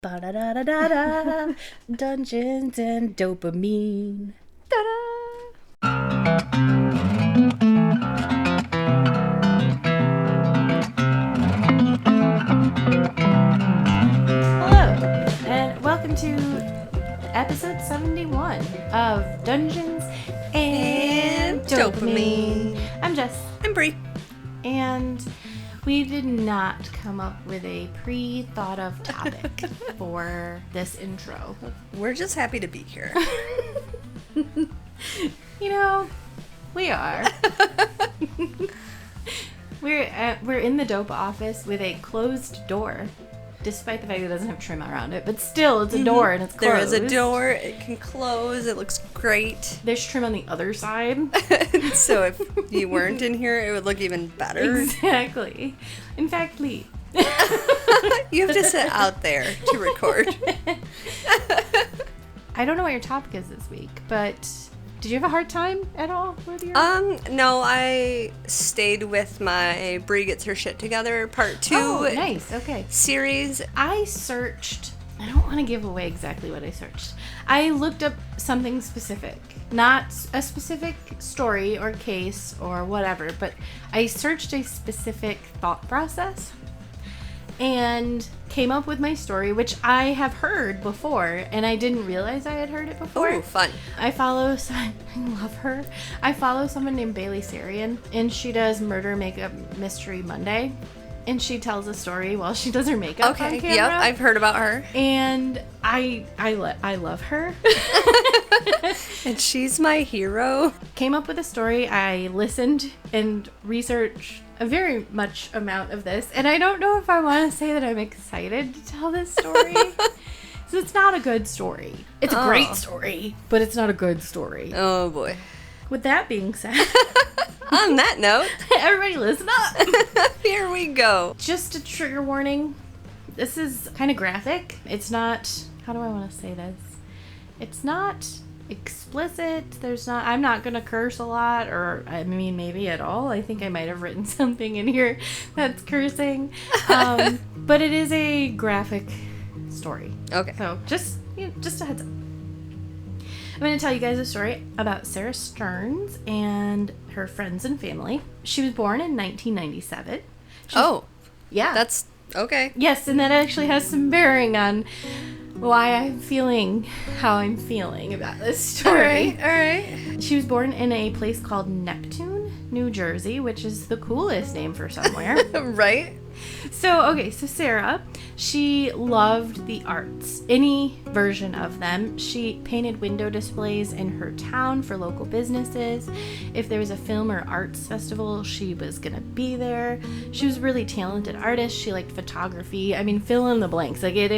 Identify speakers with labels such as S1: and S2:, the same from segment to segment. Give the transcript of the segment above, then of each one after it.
S1: Ba-da-da-da-da-da. Dungeons and Dopamine. Ta-da! Hello, and welcome to episode 71 of Dungeons and Dopamine. I'm Jess.
S2: I'm Brie.
S1: And we did not come up with a pre-thought of topic for this intro.
S2: We're just happy to be here.
S1: You know, we are. We're in the dope office with a closed door, despite the fact that it doesn't have trim around it. But still, it's a door and it's closed.
S2: There is a door. It can close. It looks great.
S1: There's trim on the other side.
S2: So if you weren't in here, it would look even better.
S1: Exactly. In fact, Lee.
S2: You have to sit out there to record.
S1: I don't know what your topic is this week, but did you have a hard time at all with your...
S2: No, I stayed with my Brie Gets Her Shit Together Part 2
S1: nice. Okay.
S2: series.
S1: I searched... I don't want to give away exactly what I searched. I looked up something specific. Not a specific story or case or whatever, but I searched a specific thought process and came up with my story, which I have heard before, and I didn't realize I had heard it before.
S2: Oh, fun.
S1: I love her. I follow someone named Bailey Sarian, and she does Murder Makeup Mystery Monday, and she tells a story while she does her makeup on camera.
S2: Yep, I've heard about her.
S1: And I love her.
S2: And she's my hero.
S1: Came up with a story. I listened and researched a very much amount of this, and I don't know if I want to say that I'm excited to tell this story. So it's not a good story. It's a great story, but it's not a good story.
S2: Oh boy.
S1: With that being said,
S2: on that note,
S1: everybody listen up.
S2: Here we go.
S1: Just a trigger warning. This is kind of graphic. It's not, how do I want to say this? It's not explicit. I'm not gonna curse a lot, or I mean maybe at all. I think I might have written something in here that's cursing, but it is a graphic story.
S2: Okay.
S1: So just a heads up. I'm going to tell you guys a story about Sarah Stearns and her friends and family. She was born in 1997. Yeah.
S2: That's okay.
S1: Yes, and that actually has some bearing on why I'm feeling how I'm feeling about this story.
S2: All right.
S1: She was born in a place called Neptune, New Jersey, which is the coolest name for somewhere.
S2: Right?
S1: So Sarah, she loved the arts, any version of them. She painted window displays in her town for local businesses. If there was a film or arts festival, she was going to be there. She was a really talented artist. She liked photography. I mean, fill in the blanks. Like if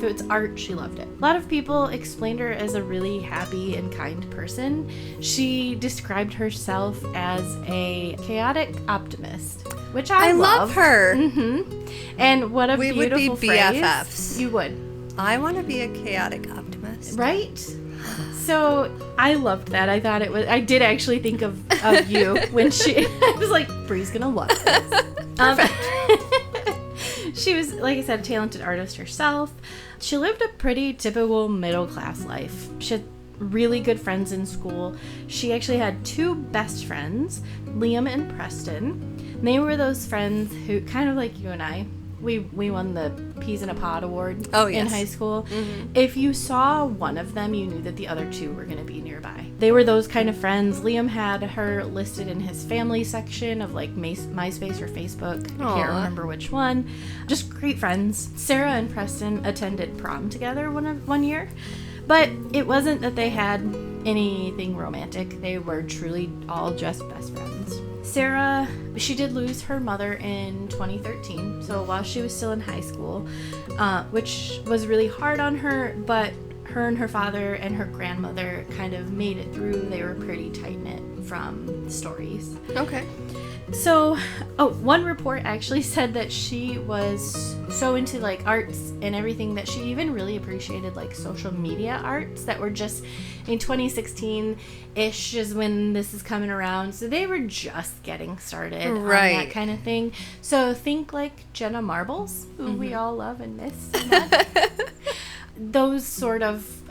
S1: it's art, she loved it. A lot of people explained her as a really happy and kind person. She described herself as a chaotic optimist, which I
S2: love her.
S1: Mm-hmm. And what a beautiful
S2: would be
S1: phrase.
S2: BFFs.
S1: You would.
S2: I want to be a chaotic optimist.
S1: Right? So I loved that. I thought I did actually think of you when I was like, Bree's gonna love this. She was, like I said, a talented artist herself. She lived a pretty typical middle class life. She had really good friends in school. She actually had two best friends, Liam and Preston. And they were those friends who, kind of like you and I, we won the Peas in a Pod award in high school. Mm-hmm. If you saw one of them, you knew that the other two were going to be nearby. They were those kind of friends. Liam had her listed in his family section of like MySpace or Facebook. I can't remember which one. Just great friends. Sarah and Preston attended prom together one year. But it wasn't that they had anything romantic. They were truly all just best friends. Sarah, she did lose her mother in 2013, so while she was still in high school, which was really hard on her, but her and her father and her grandmother kind of made it through. They were pretty tight-knit from stories.
S2: Okay.
S1: So, one report actually said that she was so into like arts and everything that she even really appreciated like social media arts that were just in 2016-ish is when this is coming around. So they were just getting started on that kind of thing. So think like Jenna Marbles, who we all love and miss so much. Those sort of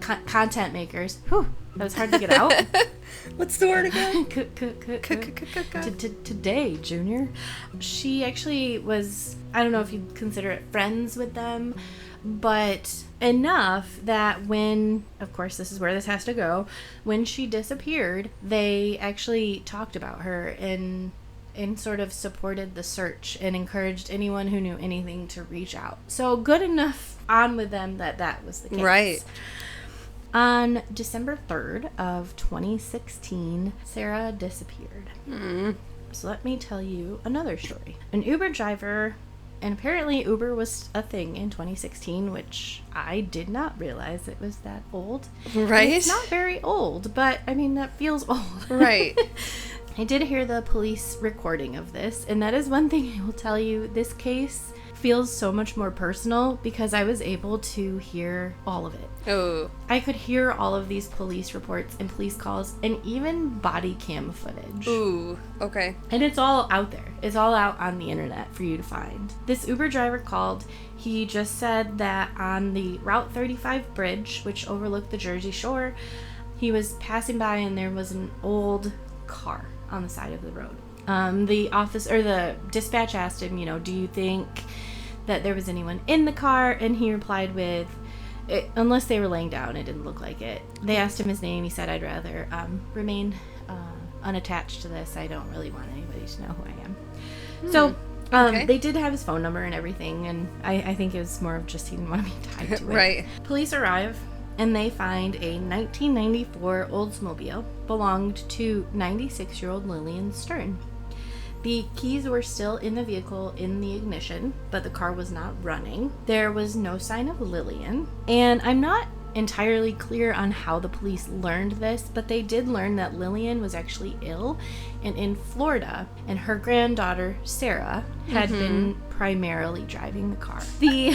S1: content makers. Whew, that was hard to get out.
S2: What's the word again?
S1: Today, Junior. She actually was, I don't know if you'd consider it friends with them, but enough that when, of course this is where this has to go, when she disappeared, they actually talked about her and sort of supported the search and encouraged anyone who knew anything to reach out. So good enough on with them that was the case.
S2: Right.
S1: On December 3rd of 2016, Sarah disappeared. So let me tell you another story. An Uber driver, and apparently Uber was a thing in 2016, which I did not realize it was that old.
S2: Right.
S1: And it's not very old, but I mean, that feels old.
S2: Right.
S1: I did hear the police recording of this, and that is one thing I will tell you. This case feels so much more personal because I was able to hear all of it.
S2: Oh.
S1: I could hear all of these police reports and police calls and even body cam footage.
S2: Ooh, okay.
S1: And it's all out there. It's all out on the internet for you to find. This Uber driver called. He just said that on the Route 35 bridge, which overlooked the Jersey Shore, he was passing by and there was an old car on the side of the road. The dispatch asked him, do you think that there was anyone in the car? And he replied with, unless they were laying down, it didn't look like it. They asked him his name. He said, I'd rather remain unattached to this. I don't really want anybody to know who I am. So okay. They did have his phone number and everything, and I think it was more of just he didn't want to be tied to it.
S2: Right.
S1: Police arrive, and they find a 1994 Oldsmobile belonged to 96-year-old Lillian Stern. The keys were still in the vehicle in the ignition, but the car was not running. There was no sign of Lillian, and I'm not entirely clear on how the police learned this, but they did learn that Lillian was actually ill and in Florida, and her granddaughter, Sarah, had been primarily driving the car. The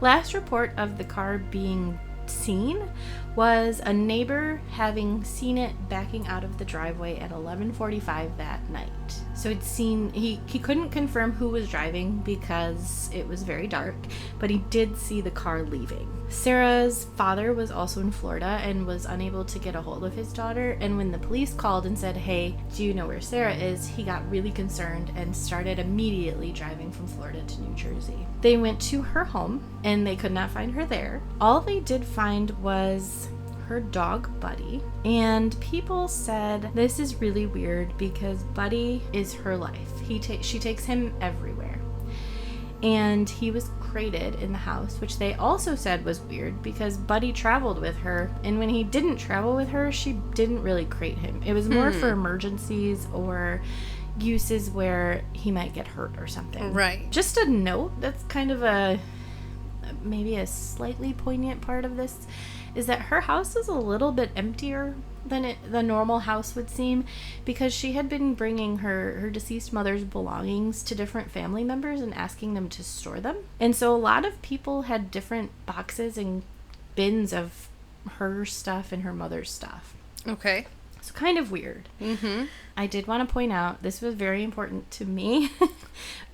S1: last report of the car being seen was a neighbor having seen it backing out of the driveway at 11:45 that night. So he couldn't confirm who was driving because it was very dark, but he did see the car leaving. Sarah's father was also in Florida and was unable to get a hold of his daughter, and when the police called and said, hey, do you know where Sarah is, he got really concerned and started immediately driving from Florida to New Jersey. They went to her home and they could not find her there. All they did find was her dog Buddy, and people said this is really weird because Buddy is her life. She takes him everywhere, and he was crated in the house, which they also said was weird because Buddy traveled with her, and when he didn't travel with her, she didn't really crate him. It was more for emergencies or uses where he might get hurt or something. Right. Just a note that's kind of maybe a slightly poignant part of this is that her house is a little bit emptier than the normal house would seem because she had been bringing her deceased mother's belongings to different family members and asking them to store them. And so a lot of people had different boxes and bins of her stuff and her mother's stuff. Okay. So kind of weird. I did want to point out, this was very important to me.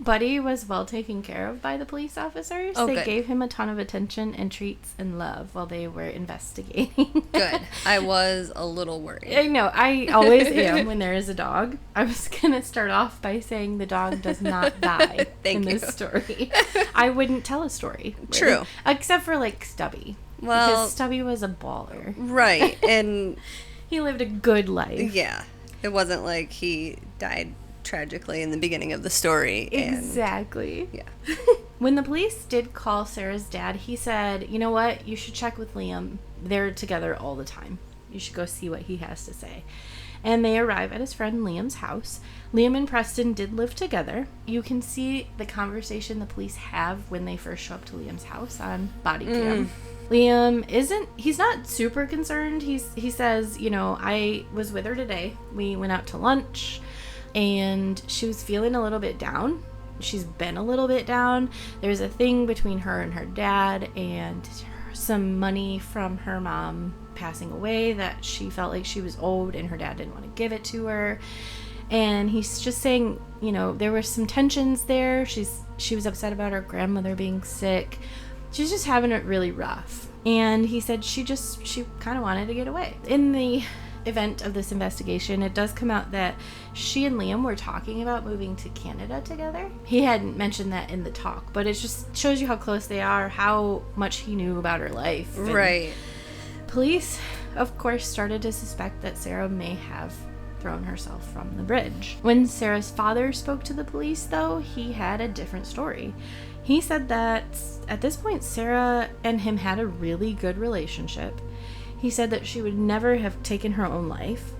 S1: Buddy was well taken care of by the police officers. Oh, they gave him a ton of attention and treats and love while they were investigating.
S2: Good. I was a little worried.
S1: I know. I always am when there is a dog. I was going to start off by saying the dog does not die in this story. I wouldn't tell a story. Really.
S2: True.
S1: Except for like Stubby. Well, because Stubby was a baller.
S2: Right. And
S1: he lived a good life.
S2: Yeah. It wasn't like he died tragically in the beginning of the story.
S1: Exactly. Yeah. When the police did call Sarah's dad, he said, you know what? You should check with Liam. They're together all the time. You should go see what he has to say. and they arrive at his friend Liam's house. Liam and Preston did live together. You can see the conversation the police have when they first show up to Liam's house on body cam. Liam he's not super concerned. He says, I was with her today. We went out to lunch and she was feeling a little bit down. She's been a little bit down. There's a thing between her and her dad and some money from her mom passing away that she felt like she was owed and her dad didn't want to give it to her. And he's just saying, there were some tensions there. She was upset about her grandmother being sick. She's just having it really rough. And he said she kind of wanted to get away. In the event of this investigation, it does come out that she and Liam were talking about moving to Canada together. He hadn't mentioned that in the talk, but it just shows you how close they are, how much he knew about her life.
S2: Right.
S1: Police, of course, started to suspect that Sarah may have thrown herself from the bridge. When Sarah's father spoke to the police, though, he had a different story. He said that at this point, Sarah and him had a really good relationship. He said that she would never have taken her own life.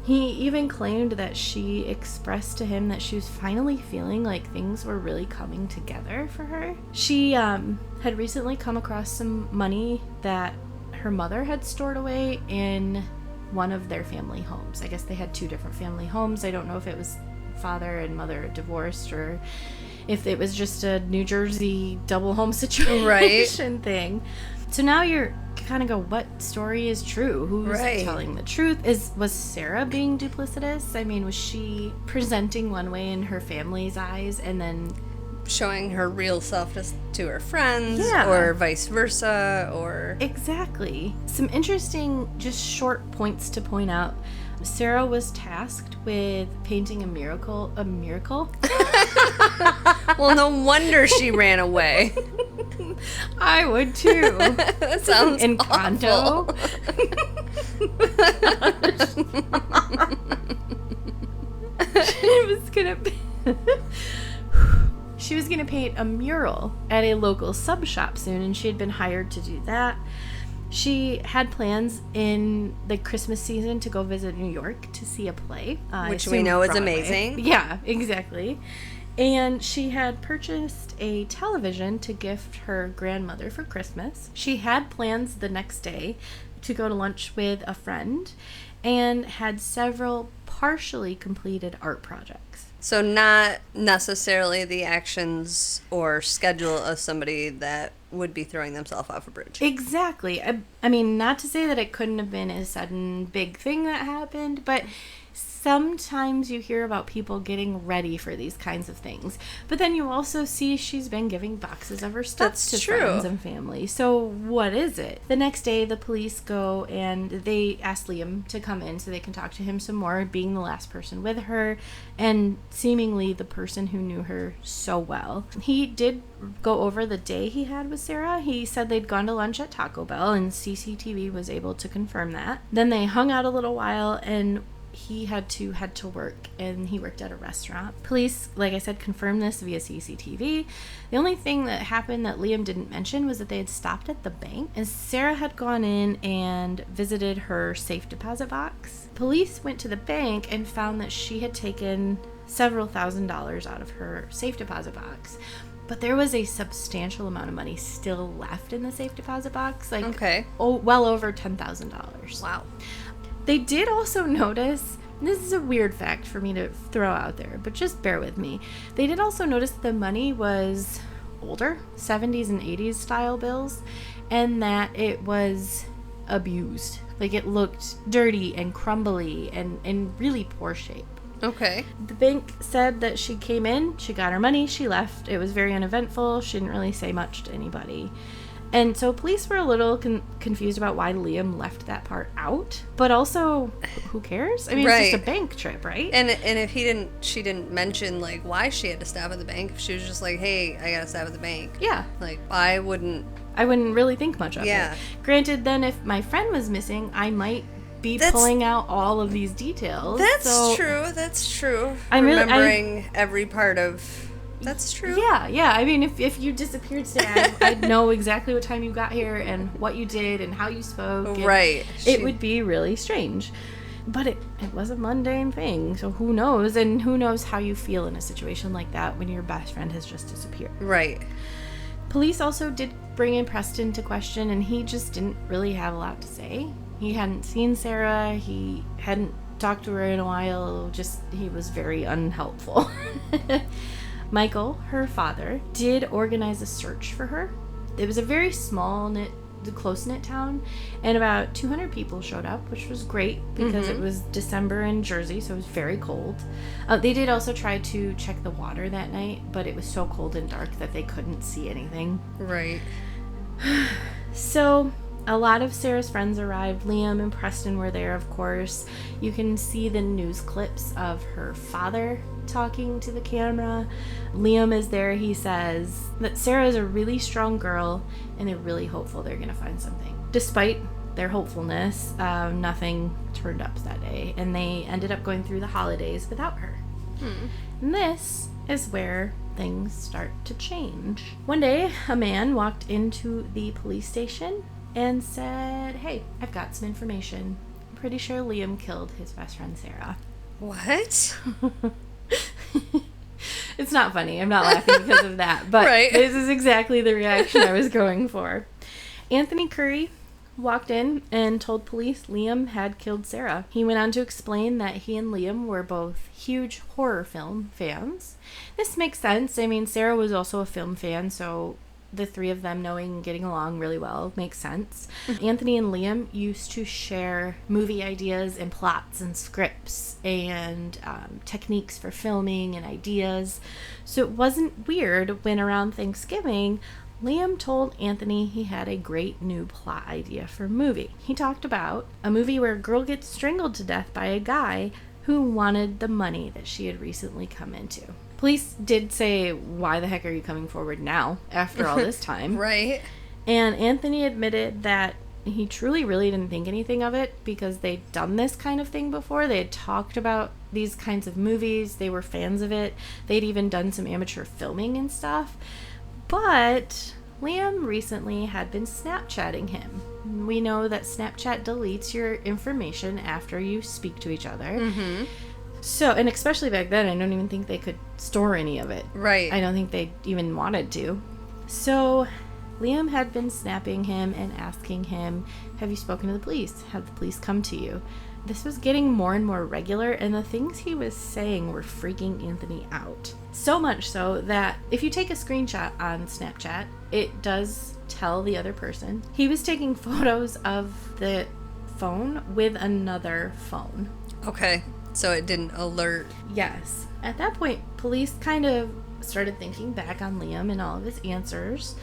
S1: He even claimed that she expressed to him that she was finally feeling like things were really coming together for her. She had recently come across some money that her mother had stored away in one of their family homes. I guess they had two different family homes. I don't know if it was father and mother divorced or if it was just a New Jersey double home situation thing. So now you're kind of go, what story is true? Who's telling the truth? Was Sarah being duplicitous? I mean, was she presenting one way in her family's eyes and then
S2: showing her real self to her friends, or vice versa, or...
S1: Exactly. Some interesting, just short points to point out. Sarah was tasked with painting a miracle.
S2: Well, no wonder she ran away.
S1: I would too.
S2: That sounds
S1: Encanto. She was gonna paint a mural at a local sub shop soon, and she had been hired to do that. She had plans in the Christmas season to go visit New York to see a play.
S2: Which we know is amazing.
S1: Yeah, exactly. And she had purchased a television to gift her grandmother for Christmas. She had plans the next day to go to lunch with a friend and had several partially completed art projects.
S2: So not necessarily the actions or schedule of somebody that would be throwing themselves off a bridge.
S1: Exactly. I mean, not to say that it couldn't have been a sudden big thing that happened, but sometimes you hear about people getting ready for these kinds of things. But then you also see she's been giving boxes of her stuff to friends and family. So what is it? The next day, the police go and they ask Liam to come in so they can talk to him some more, being the last person with her and seemingly the person who knew her so well. He did go over the day he had with Sarah. He said they'd gone to lunch at Taco Bell and CCTV was able to confirm that. Then they hung out a little while and he had to head to work, and he worked at a restaurant. Police, like I said, confirmed this via CCTV. The only thing that happened that Liam didn't mention was that they had stopped at the bank, and Sarah had gone in and visited her safe deposit box. Police went to the bank and found that she had taken several $1,000s out of her safe deposit box. But there was a substantial amount of money still left in the safe deposit box, well over $10,000.
S2: Wow.
S1: They did also notice, this is a weird fact for me to throw out there, but just bear with me. They did also notice the money was older, 70s and 80s style bills, and that it was abused. Like it looked dirty and crumbly and in really poor shape.
S2: Okay.
S1: The bank said that she came in, she got her money, she left. It was very uneventful. She didn't really say much to anybody. And so police were a little confused about why Liam left that part out. But also, who cares? I mean, It's just a bank trip, right?
S2: And if she didn't mention, like, why she had to stop at the bank. If she was just like, hey, I gotta stop at the bank.
S1: Yeah.
S2: Like, I wouldn't really think much of it.
S1: Granted, then if my friend was missing, I might be pulling out all of these details.
S2: That's true. I'm remembering every part of... That's true.
S1: Yeah. I mean, if you disappeared today, I'd know exactly what time you got here and what you did and how you spoke.
S2: Right.
S1: It would be really strange. But it was a mundane thing, so who knows? And who knows how you feel in a situation like that when your best friend has just disappeared.
S2: Right.
S1: Police also did bring in Preston to question, and he just didn't really have a lot to say. He hadn't seen Sarah, he hadn't talked to her in a while, just he was very unhelpful. Michael, her father, did organize a search for her. It was a very close-knit town, and about 200 people showed up, which was great because it was December in Jersey, so it was very cold. They did also try to check the water that night, but it was so cold and dark that they couldn't see anything.
S2: Right.
S1: So a lot of Sarah's friends arrived. Liam and Preston were there, of course. You can see the news clips of her father talking to the camera. Liam is there. He says that Sarah is a really strong girl, and they're really hopeful they're going to find something. Despite their hopefulness, nothing turned up that day, and they ended up going through the holidays without her. And this is where things start to change. One day, a man walked into the police station and said, "Hey, I've got some information. I'm pretty sure Liam killed his best friend Sarah."
S2: What?
S1: It's not funny. I'm not laughing because of that, but
S2: right.
S1: This is exactly the reaction I was going for. Anthony Curry walked in and told police Liam had killed Sarah. He went on to explain that he and Liam were both huge horror film fans. This makes sense. I mean, Sarah was also a film fan, so the three of them knowing and getting along really well makes sense. Anthony and Liam used to share movie ideas and plots and scripts and techniques for filming and ideas. So it wasn't weird when around Thanksgiving, Liam told Anthony he had a great new plot idea for a movie. He talked about a movie where a girl gets strangled to death by a guy who wanted the money that she had recently come into. Police did say, "Why the heck are you coming forward now after all this time?"
S2: Right.
S1: And Anthony admitted that he truly really didn't think anything of it because they'd done this kind of thing before. They had talked about these kinds of movies. They were fans of it. They'd even done some amateur filming and stuff. But Liam recently had been Snapchatting him. We know that Snapchat deletes your information after you speak to each other. So, and especially back then, I don't even think they could store any of it.
S2: Right.
S1: I don't think they even wanted to. So, Liam had been snapping him and asking him, "Have you spoken to the police? Have the police come to you?" This was getting more and more regular, and the things he was saying were freaking Anthony out. So much so that if you take a screenshot on Snapchat, it does tell the other person. He was taking photos of the phone with another phone.
S2: Okay. So it didn't alert.
S1: Yes. At that point, police kind of started thinking back on Liam and all of his answers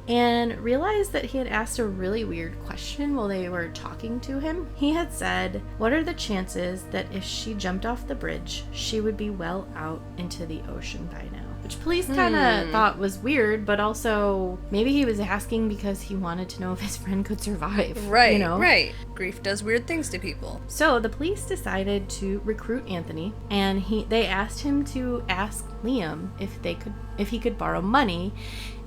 S1: and realized that he had asked a really weird question while they were talking to him. He had said, "What are the chances that if she jumped off the bridge, she would be well out into the ocean by now?" Which police kind of thought was weird, but also maybe he was asking because he wanted to know if his friend could survive.
S2: Right,
S1: you know?
S2: right. Grief does weird things to people.
S1: So the police decided to recruit Anthony, and they asked him to ask Liam if he could borrow money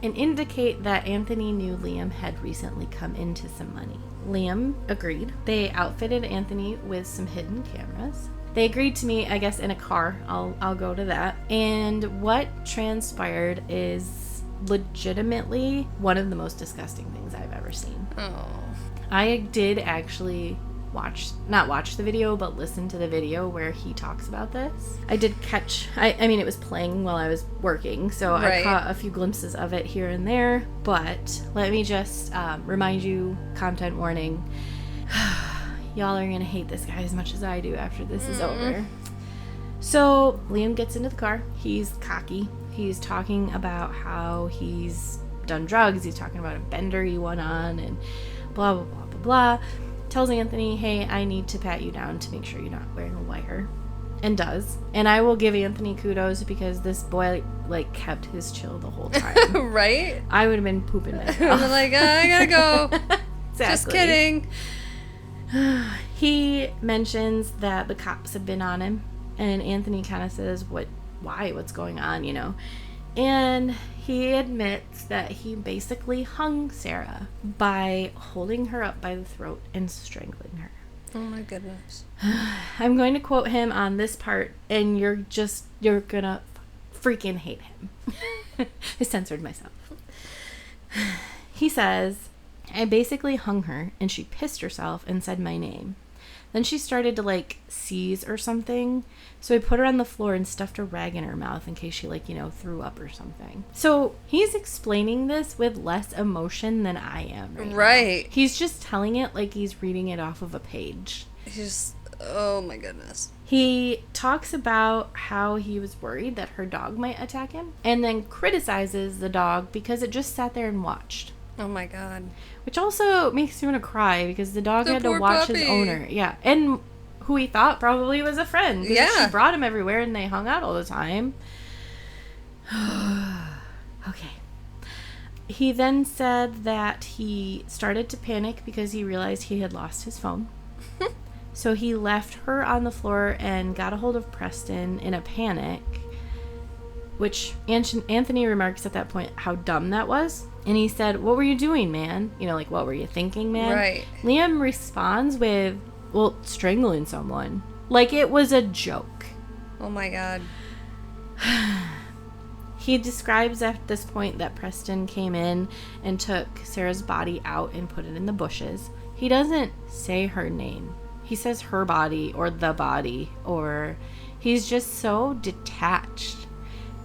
S1: and indicate that Anthony knew Liam had recently come into some money. Liam agreed. They outfitted Anthony with some hidden cameras. They agreed to meet, I guess, in a car. I'll go to that. And what transpired is legitimately one of the most disgusting things I've ever seen.
S2: Oh.
S1: I did actually not watch the video, but listen to the video where he talks about this. I did catch, I mean, it was playing while I was working, so
S2: right.
S1: I caught a few glimpses of it here and there, but let me just remind you, content warning, y'all are gonna hate this guy as much as I do after this is over. So Liam gets into the car. He's cocky. He's talking about how he's done drugs. He's talking about a bender he went on and blah, blah, blah, blah, blah. Tells Anthony, "Hey, I need to pat you down to make sure you're not wearing a wire." And does. And I will give Anthony kudos because this boy, like, kept his chill the whole time.
S2: Right?
S1: I would have been pooping myself.
S2: I'm like, I gotta go.
S1: Exactly.
S2: Just kidding.
S1: He mentions that the cops have been on him, and Anthony kind of says, why, what's going on, you know? And he admits that he basically hung Sarah by holding her up by the throat and strangling her.
S2: Oh my goodness.
S1: I'm going to quote him on this part, and you're gonna freaking hate him. I censored myself. He says, I basically hung her, and she pissed herself and said my name. Then she started to, like, seize or something. So I put her on the floor and stuffed a rag in her mouth in case she, like, threw up or something. So he's explaining this with less emotion than I am
S2: right
S1: now. He's just telling it like he's reading it off of a page.
S2: Oh my goodness.
S1: He talks about how he was worried that her dog might attack him, and then criticizes the dog because it just sat there and watched.
S2: Oh my God.
S1: Which also makes me want to cry because the dog had to watch
S2: puppy.
S1: his owner. Yeah. And who he thought probably was a friend.
S2: Yeah.
S1: She brought him everywhere and they hung out all the time. Okay. He then said that he started to panic because he realized he had lost his phone. So he left her on the floor and got a hold of Preston in a panic, which Anthony remarks at that point how dumb that was. And he said, what were you doing, man? Like, what were you thinking, man?
S2: Right.
S1: Liam responds with, well, strangling someone. Like it was a joke.
S2: Oh my God.
S1: He describes at this point that Preston came in and took Sarah's body out and put it in the bushes. He doesn't say her name. He says her body or the body, or he's just so detached.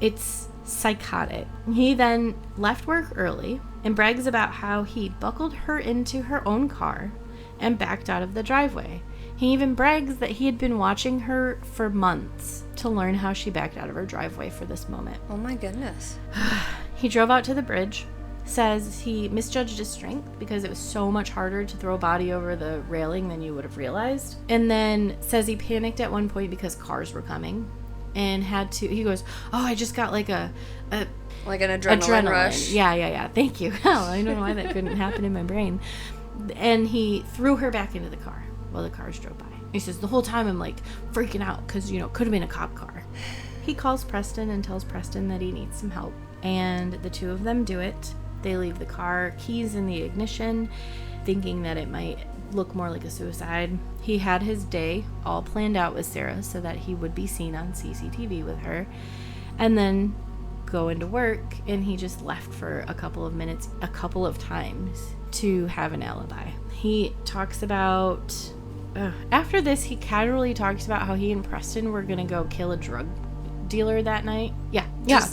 S1: It's psychotic. He then left work early and brags about how he buckled her into her own car and backed out of the driveway. He even brags that he had been watching her for months to learn how she backed out of her driveway for this moment.
S2: Oh my goodness.
S1: He drove out to the bridge, says he misjudged his strength because it was so much harder to throw a body over the railing than you would have realized. And then says he panicked at one point because cars were coming. And he goes, oh, I just got like an
S2: adrenaline rush.
S1: Yeah. Thank you. Hell, I don't know why that couldn't happen in my brain. And he threw her back into the car while the cars drove by. He says, the whole time I'm like freaking out because, could have been a cop car. He calls Preston and tells Preston that he needs some help. And the two of them do it. They leave the car, keys in the ignition, thinking that it might look more like a suicide. He had his day all planned out with Sarah so that he would be seen on CCTV with her, and then go into work. And he just left for a couple of minutes a couple of times to have an alibi. He talks about after this, he casually talks about how he and Preston were gonna go kill a drug dealer that night. Yeah,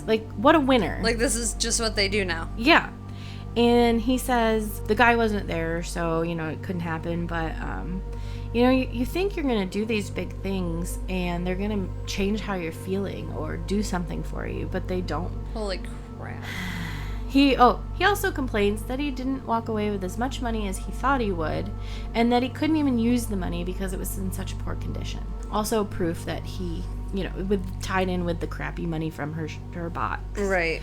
S1: like what a winner.
S2: Like this is just what they do now.
S1: Yeah. And he says the guy wasn't there, so, it couldn't happen. But, you think you're going to do these big things and they're going to change how you're feeling or do something for you, but they don't.
S2: Holy crap.
S1: He also complains that he didn't walk away with as much money as he thought he would, and that he couldn't even use the money because it was in such poor condition. Also proof that he, tied in with the crappy money from her box.
S2: Right.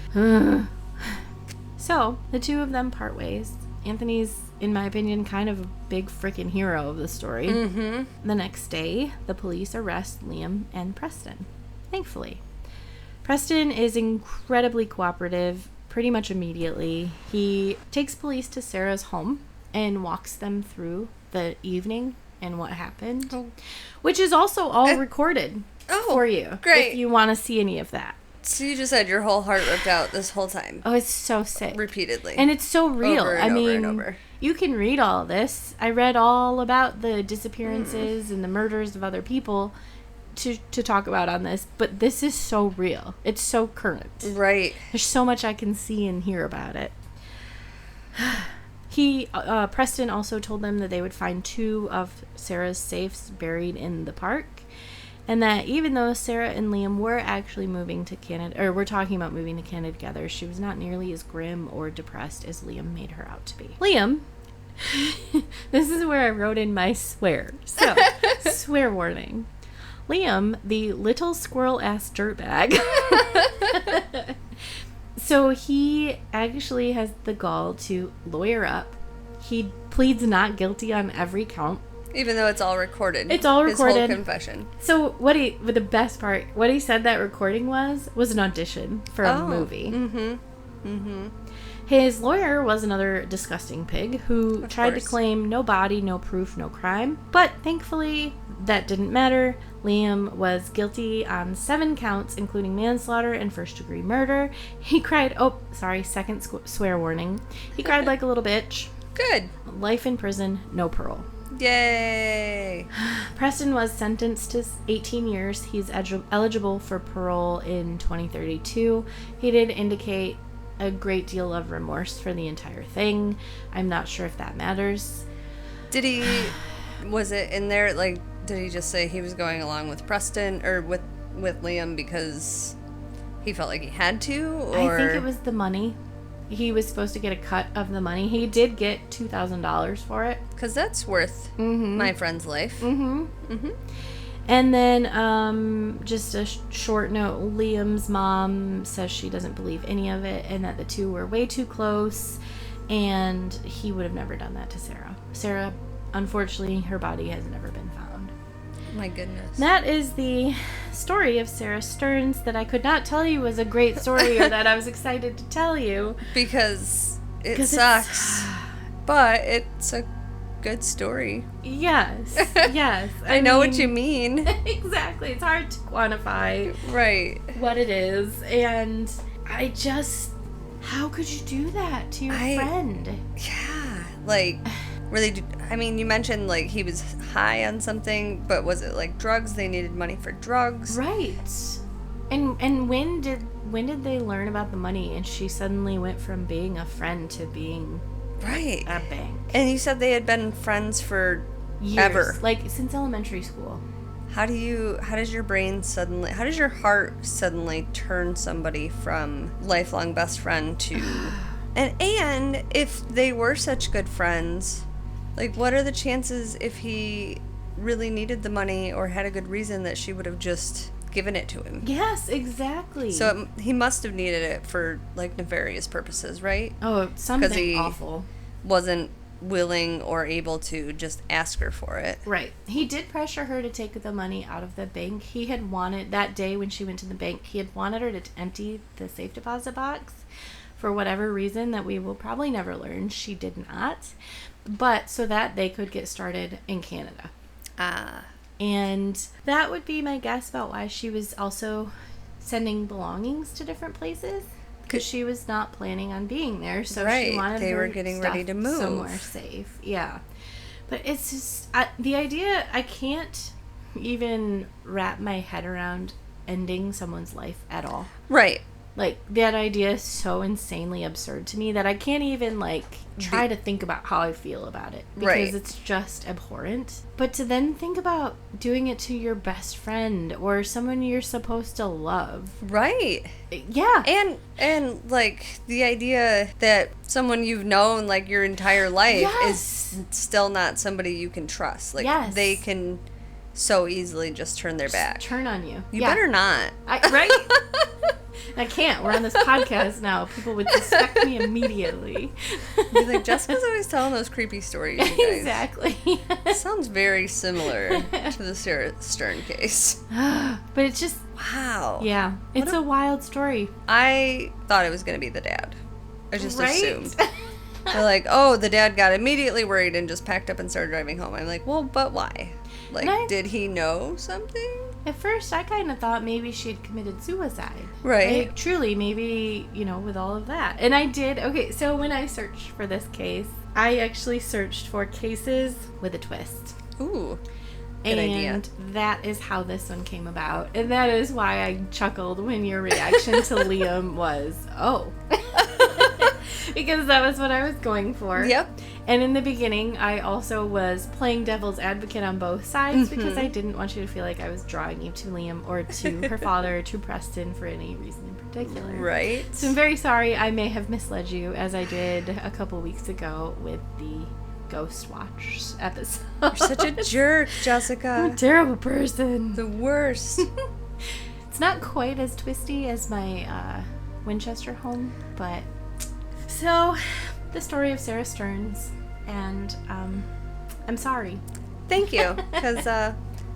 S1: So, the two of them part ways. Anthony's, in my opinion, kind of a big freaking hero of the story.
S2: Mm-hmm.
S1: The next day, the police arrest Liam and Preston. Thankfully. Preston is incredibly cooperative pretty much immediately. He takes police to Sarah's home and walks them through the evening and what happened. Oh. Which is also all recorded for you.
S2: Great.
S1: If you want to see any of that.
S2: So you just had your whole heart ripped out this whole time.
S1: Oh, it's so sick.
S2: Repeatedly.
S1: And it's so real.
S2: Over and over.
S1: You can read all this. I read all about the disappearances and the murders of other people to talk about on this, but this is so real. It's so current.
S2: Right.
S1: There's so much I can see and hear about it. Preston also told them that they would find 2 of Sarah's safes buried in the park. And that even though Sarah and Liam were actually moving to Canada, or were talking about moving to Canada together, she was not nearly as grim or depressed as Liam made her out to be. Liam, this is where I wrote in my swear. So, swear warning. Liam, the little squirrel-ass dirtbag. So he actually has the gall to lawyer up. He pleads not guilty on every count.
S2: Even though it's all recorded.
S1: It's all recorded.
S2: His whole confession.
S1: So but the best part, what he said that recording was an audition for a movie.
S2: Mm-hmm. Mm-hmm.
S1: His lawyer was another disgusting pig who tried to
S2: course.
S1: claim no body, no proof, no crime. But thankfully, that didn't matter. Liam was guilty on 7 counts, including manslaughter and first-degree murder. He cried... Oh, sorry, second swear warning. He cried like a little bitch.
S2: Good.
S1: Life in prison, no parole.
S2: Yay.
S1: Preston was sentenced to 18 years. He's eligible for parole in 2032. He did indicate a great deal of remorse for the entire thing. I'm not sure if that matters.
S2: Did he... Was it in there, like, did he just say he was going along with Preston, or with Liam because he felt like he had to, or...
S1: I think it was the money. He was supposed to get a cut of the money. He did get $2,000 for it.
S2: Because that's worth my friend's life.
S1: And then, just a short note, Liam's mom says she doesn't believe any of it and that the two were way too close and he would have never done that to Sarah. Sarah, unfortunately, her body has never been found.
S2: My goodness.
S1: That is the story of Sarah Stearns that I could not tell you was a great story or that I was excited to tell you.
S2: Because it sucks. But it's a good story.
S1: Yes, yes.
S2: I know what you mean.
S1: Exactly. It's hard to quantify
S2: Right.
S1: what it is. And I just... How could you do that to your friend?
S2: Yeah. Like, really, I mean, you mentioned, like, he was high on something, but was it, like, drugs? They needed money for drugs.
S1: Right. And when did they learn about the money and she suddenly went from being a friend to being...
S2: Right.
S1: A bank.
S2: And you said they had been friends for
S1: years.
S2: ever.
S1: Like, since elementary school.
S2: How does your heart suddenly turn somebody from lifelong best friend to... And if they were such good friends, like, what are the chances if he really needed the money or had a good reason that she would have just given it to him?
S1: Yes, exactly.
S2: So he must have needed it for, like, nefarious purposes, right?
S1: Oh, something
S2: he
S1: awful.
S2: Wasn't willing or able to just ask her for it.
S1: Right. He did pressure her to take the money out of the bank. He had wanted, that day when she went to the bank, he had wanted her to empty the safe deposit box. For whatever reason that we will probably never learn, she did not. But so that they could get started in Canada. And that would be my guess about why she was also sending belongings to different places. Because she was not planning on being there, so she wanted
S2: they
S1: her
S2: were getting ready to move
S1: somewhere safe. Yeah, but it's just the idea. I can't even wrap my head around ending someone's life at all.
S2: Right.
S1: Like, that idea is so insanely absurd to me that I can't even, like, try to think about how I feel about it. Because it's just abhorrent. But to then think about doing it to your best friend or someone you're supposed to love.
S2: Right.
S1: Yeah.
S2: And like, the idea that someone you've known, like, your entire life is still not somebody you can trust. Like, they can so easily just turn their back.
S1: Turn on you.
S2: You better not.
S1: Right? I can't. We're on this podcast now. People would suspect me immediately.
S2: Be like, Jessica's always telling those creepy stories, you guys.
S1: Exactly.
S2: Sounds very similar to the Sarah Stern case.
S1: But it's just...
S2: Wow.
S1: Yeah. It's a wild story.
S2: I thought it was going to be the dad. I just assumed. They're like, oh, the dad got immediately worried and just packed up and started driving home. I'm like, well, but why? Like, did he know something?
S1: At first, I kind of thought maybe she had committed suicide.
S2: Right.
S1: Like, truly, maybe, with all of that. And I did. Okay, so when I searched for this case, I actually searched for cases with a twist.
S2: Ooh. Good idea.
S1: And that is how this one came about. And that is why I chuckled when your reaction to Liam was, oh. Because that was what I was going for.
S2: Yep.
S1: And in the beginning, I also was playing devil's advocate on both sides because I didn't want you to feel like I was drawing you to Liam or to her father or to Preston for any reason in particular.
S2: Right.
S1: So I'm very sorry I may have misled you as I did a couple weeks ago with the Ghost Watch episode.
S2: You're such a jerk, Jessica.
S1: I'm a terrible person.
S2: The worst.
S1: It's not quite as twisty as my Winchester home, but... So, the story of Sarah Stearns, and I'm sorry.
S2: Thank you, because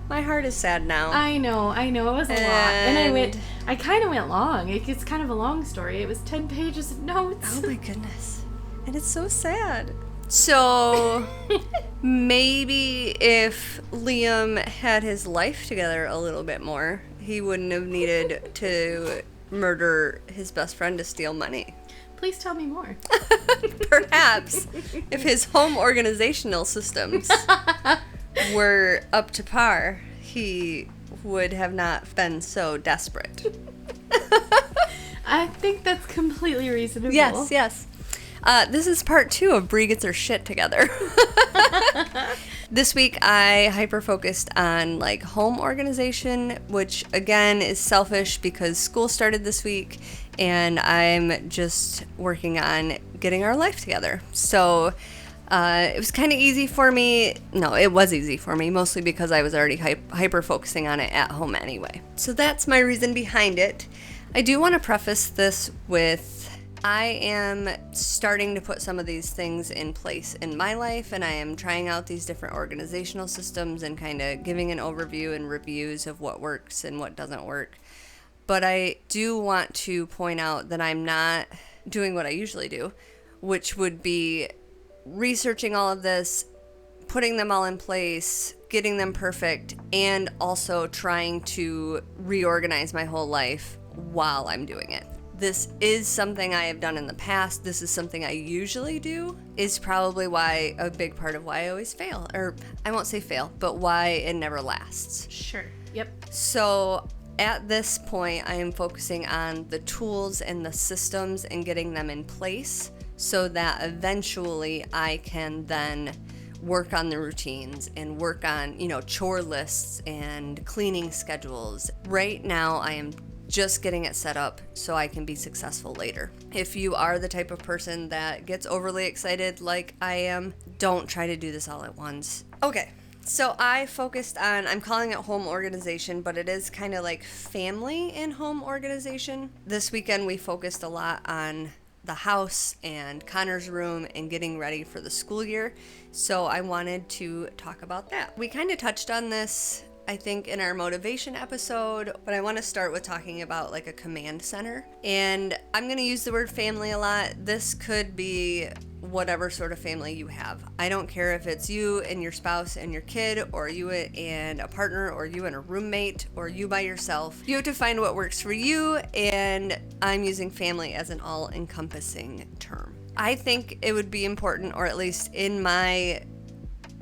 S2: my heart is sad now.
S1: I know, it was a lot. And I went I kind of went long. It's kind of a long story. It was 10 pages of notes.
S2: Oh my goodness. And it's so sad. So maybe if Liam had his life together a little bit more, he wouldn't have needed to murder his best friend to steal money.
S1: Please tell me more.
S2: Perhaps if his home organizational systems were up to par, he would have not been so desperate.
S1: I think that's completely reasonable.
S2: Yes. This is part 2 of Brie Gets Her Shit Together. This week I hyper-focused on like home organization, which again is selfish because school started this week and I'm just working on getting our life together. So it was kind of easy for me. No, it was easy for me, mostly because I was already hyper-focusing on it at home anyway. So that's my reason behind it. I do want to preface this with I am starting to put some of these things in place in my life, and I am trying out these different organizational systems and kind of giving an overview and reviews of what works and what doesn't work. But I do want to point out that I'm not doing what I usually do, which would be researching all of this, putting them all in place, getting them perfect, and also trying to reorganize my whole life while I'm doing it. This is something I have done in the past. This is something I usually do. Is probably why a big part of why I always fail. Or I won't say fail, but why it never lasts.
S1: Sure. Yep.
S2: So at this point, I am focusing on the tools and the systems and getting them in place so that eventually I can then work on the routines and work on, chore lists and cleaning schedules. Right now, I am just getting it set up so I can be successful later. If you are the type of person that gets overly excited like I am, don't try to do this all at once. Okay, so I focused on, I'm calling it home organization, but it is kind of like family and home organization. This weekend we focused a lot on the house and Connor's room and getting ready for the school year. So I wanted to talk about that. We kind of touched on this I think in our motivation episode, but I want to start with talking about like a command center. And I'm going to use the word family a lot. This could be whatever sort of family you have. I don't care if it's you and your spouse and your kid, or you and a partner, or you and a roommate, or you by yourself. You have to find what works for you, and I'm using family as an all-encompassing term. I think it would be important, or at least in my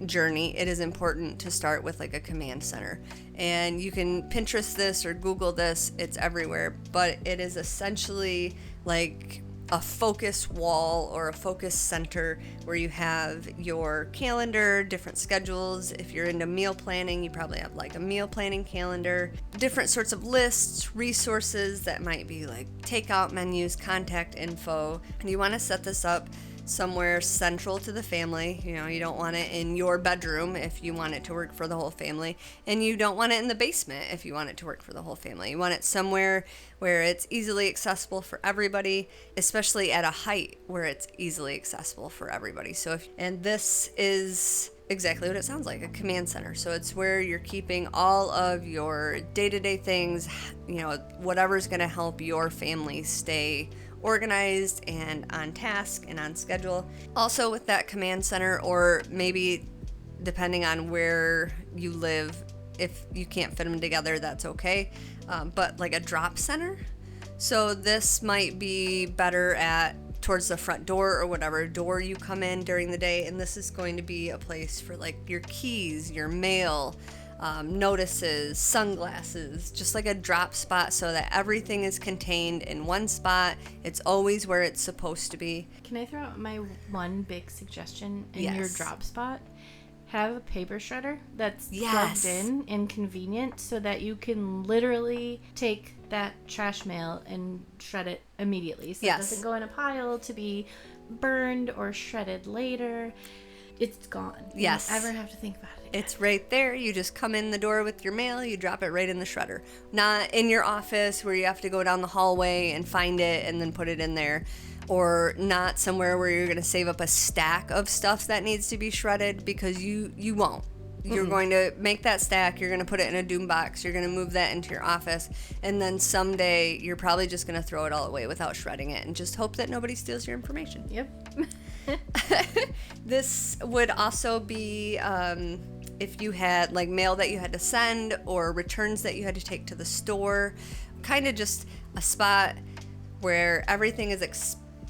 S2: journey, it is important to start with like a command center. And you can Pinterest this or Google this, it's everywhere, but it is essentially like a focus wall or a focus center where you have your calendar, different schedules. If you're into meal planning, you probably have like a meal planning calendar, different sorts of lists, resources that might be like takeout menus, contact info. And you want to set this up somewhere central to the family. You don't want it in your bedroom if you want it to work for the whole family, and you don't want it in the basement if you want it to work for the whole family. You want it somewhere where it's easily accessible for everybody, especially at a height where it's easily accessible for everybody. And this is exactly what it sounds like, a command center. So it's where you're keeping all of your day-to-day things, whatever's going to help your family stay organized and on task and on schedule. Also with that command center, or maybe depending on where you live, if you can't fit them together, that's okay. But like a drop center. So this might be better at towards the front door or whatever door you come in during the day. And this is going to be a place for like your keys, your mail, notices, sunglasses, just like a drop spot so that everything is contained in one spot. It's always where it's supposed to be.
S1: Can I throw out my one big suggestion in
S2: Yes.
S1: your drop spot? Have a paper shredder that's
S2: Yes.
S1: plugged in and convenient so that you can literally take that trash mail and shred it immediately. So
S2: Yes.
S1: it doesn't go in a pile to be burned or shredded later. It's gone.
S2: Yes.
S1: You don't ever have to think about it again.
S2: It's right there. You just come in the door with your mail, you drop it right in the shredder. Not in your office where you have to go down the hallway and find it and then put it in there. Or not somewhere where you're going to save up a stack of stuff that needs to be shredded, because you won't. You're going to make that stack, you're going to put it in a doom box, you're going to move that into your office, and then someday you're probably just going to throw it all away without shredding it and just hope that nobody steals your information.
S1: Yep.
S2: This would also be if you had like mail that you had to send or returns that you had to take to the store, kind of just a spot where everything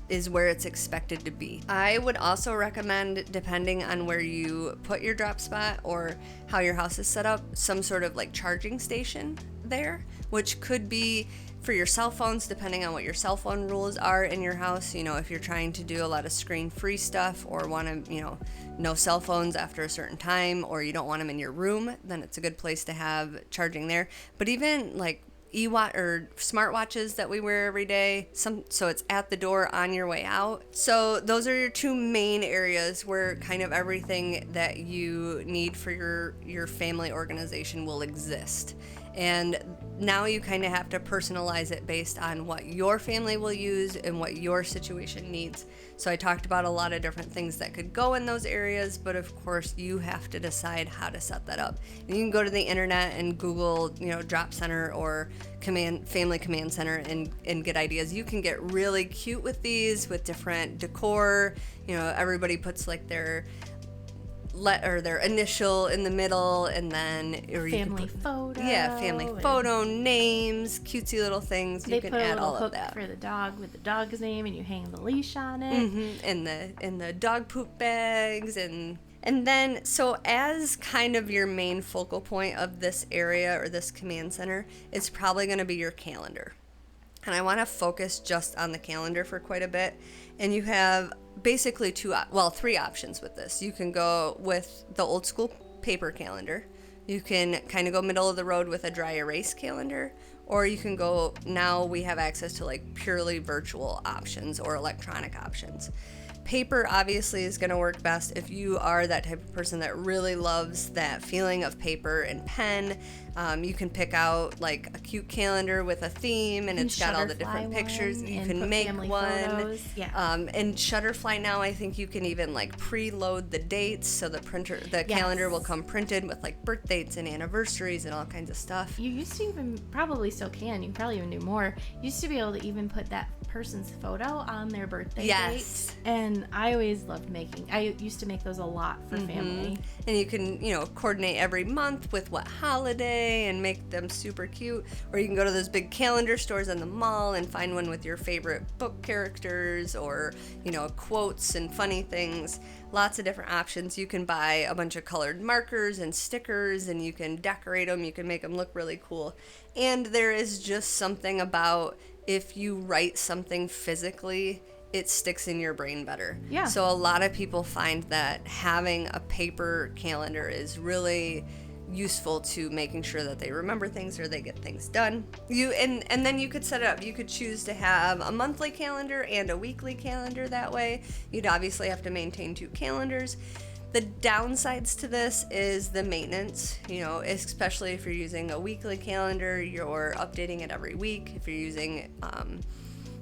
S2: is where it's expected to be. I would also recommend, depending on where you put your drop spot or how your house is set up, some sort of like charging station there, which could be for your cell phones, depending on what your cell phone rules are in your house. You know, if you're trying to do a lot of screen-free stuff or want to, no cell phones after a certain time, or you don't want them in your room, then it's a good place to have charging there. But even like e-watch or smartwatches that we wear every day, so it's at the door on your way out. So those are your two main areas where kind of everything that you need for your family organization will exist. And now you kind of have to personalize it based on what your family will use and what your situation needs. So I talked about a lot of different things that could go in those areas, but of course you have to decide how to set that up. And you can go to the internet and Google, Drop Center or Family Command Center and get ideas. You can get really cute with these, with different decor. Everybody puts like their initial in the middle, and then
S1: family photo.
S2: Yeah, family photo, names, cutesy little things. You can add all of that.
S1: For the dog with the dog's name, and you hang the leash on it.
S2: Mm-hmm. And the dog poop bags, and then so as kind of your main focal point of this area or this command center, it's probably going to be your calendar. And I want to focus just on the calendar for quite a bit. And you have basically three options with this. You can go with the old school paper calendar. You can kind of go middle of the road with a dry erase calendar. Or you can go, now we have access to like purely virtual options or electronic options. Paper obviously is going to work best if you are that type of person that really loves that feeling of paper and pen. You can pick out like a cute calendar with a theme, and it's got all the different pictures. You can make one.
S1: Yeah.
S2: And Shutterfly now, I think you can even like preload the dates, so the calendar will come printed with like birth dates and anniversaries and all kinds of stuff.
S1: You used to even, probably still can, you can probably even do more. You used to be able to even put that person's photo on their birthday date. And I always loved I used to make those a lot for family.
S2: And you can, coordinate every month with what holiday and make them super cute. Or you can go to those big calendar stores in the mall and find one with your favorite book characters or, quotes and funny things. Lots of different options. You can buy a bunch of colored markers and stickers, and you can decorate them. You can make them look really cool. And there is just something about if you write something physically, it sticks in your brain better.
S1: Yeah.
S2: So a lot of people find that having a paper calendar is really useful to making sure that they remember things or they get things done. And then you could set it up. You could choose to have a monthly calendar and a weekly calendar that way. You'd obviously have to maintain two calendars. The downsides to this is the maintenance, especially if you're using a weekly calendar, you're updating it every week. If you're using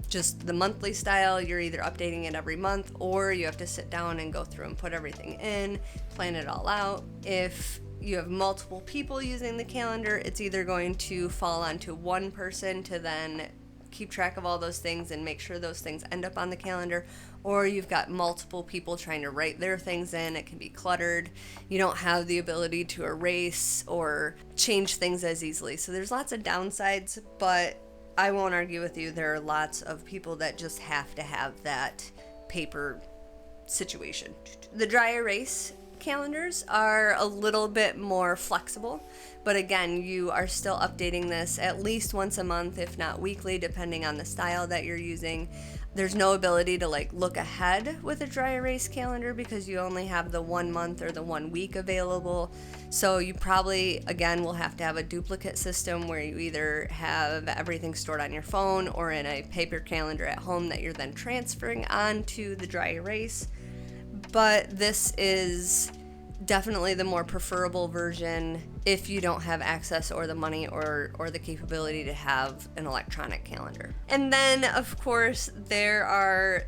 S2: just the monthly style, you're either updating it every month or you have to sit down and go through and put everything in, plan it all out. If you have multiple people using the calendar, it's either going to fall onto one person to then keep track of all those things and make sure those things end up on the calendar, or you've got multiple people trying to write their things in. It can be cluttered. You don't have the ability to erase or change things as easily. So there's lots of downsides, but I won't argue with you. There are lots of people that just have to have that paper situation. The dry erase calendars are a little bit more flexible, but again, you are still updating this at least once a month, if not weekly, depending on the style that you're using. There's no ability to look ahead with a dry erase calendar because you only have the 1 month or the 1 week available. So you probably, again, will have to have a duplicate system where you either have everything stored on your phone or in a paper calendar at home that you're then transferring onto the dry erase. But this is definitely the more preferable version if you don't have access or the money or the capability to have an electronic calendar. And then, of course, there are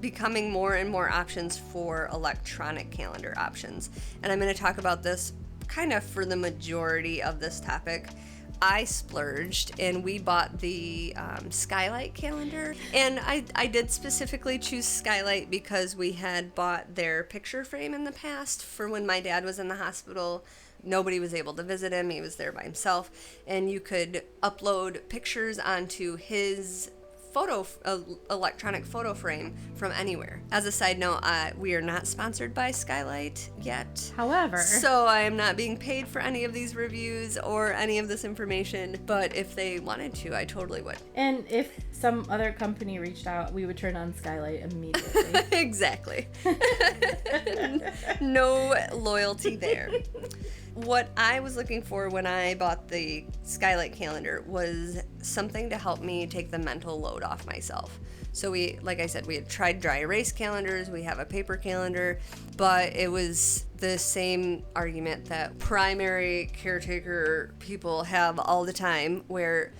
S2: becoming more and more options for electronic calendar options. And I'm going to talk about this kind of for the majority of this topic. I splurged and we bought the Skylight calendar. And I did specifically choose Skylight because we had bought their picture frame in the past for when my dad was in the hospital. Nobody was able to visit him. He was there by himself. And you could upload pictures onto his electronic photo frame from anywhere. As a side note, we are not sponsored by Skylight yet.
S1: However,
S2: so I am not being paid for any of these reviews or any of this information, but if they wanted to, I totally would.
S1: And if some other company reached out, we would turn on Skylight immediately.
S2: Exactly. No loyalty there. What I was looking for when I bought the Skylight calendar was something to help me take the mental load off myself. So like I said, we had tried dry erase calendars, we have a paper calendar, but it was the same argument that primary caretaker people have all the time, where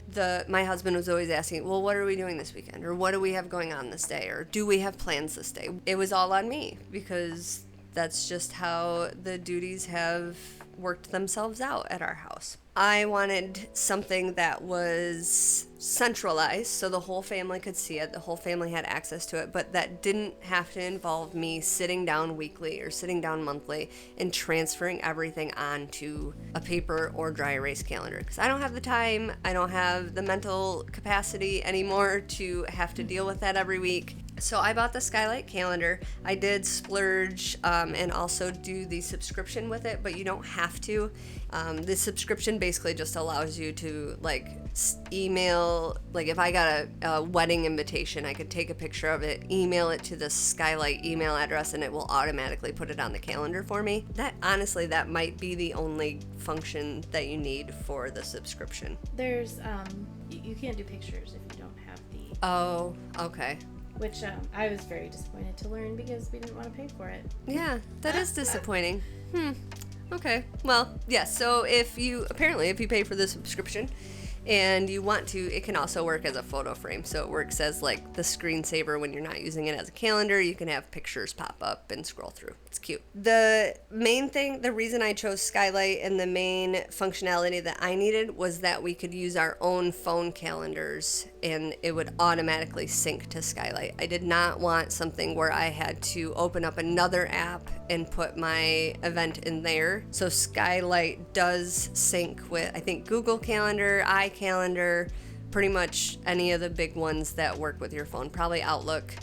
S2: my husband was always asking, well, what are we doing this weekend? Or what do we have going on this day? Or do we have plans this day? It was all on me because that's just how the duties have worked themselves out at our house. I wanted something that was centralized so the whole family could see it, the whole family had access to it, but that didn't have to involve me sitting down weekly or sitting down monthly and transferring everything onto a paper or dry erase calendar. Because I don't have the time, I don't have the mental capacity anymore to have to deal with that every week. So I bought the Skylight calendar. I did splurge and also do the subscription with it, but you don't have to. The subscription basically just allows you to email, if I got a wedding invitation, I could take a picture of it, email it to the Skylight email address, and it will automatically put it on the calendar for me. That might be the only function that you need for the subscription.
S1: There's, you can't do pictures if you don't have the...
S2: Oh, okay.
S1: Which I was very disappointed to learn because we didn't want to pay for it.
S2: Yeah, that is disappointing. Okay. Well, yeah, so if you pay for the subscription and you want to, it can also work as a photo frame. So it works as the screensaver when you're not using it as a calendar. You can have pictures pop up and scroll through. It's cute. The main thing, the reason I chose Skylight and the main functionality that I needed was that we could use our own phone calendars and it would automatically sync to Skylight. I did not want something where I had to open up another app and put my event in there. So Skylight does sync with, I think, Google Calendar, iCalendar, pretty much any of the big ones that work with your phone, probably Outlook.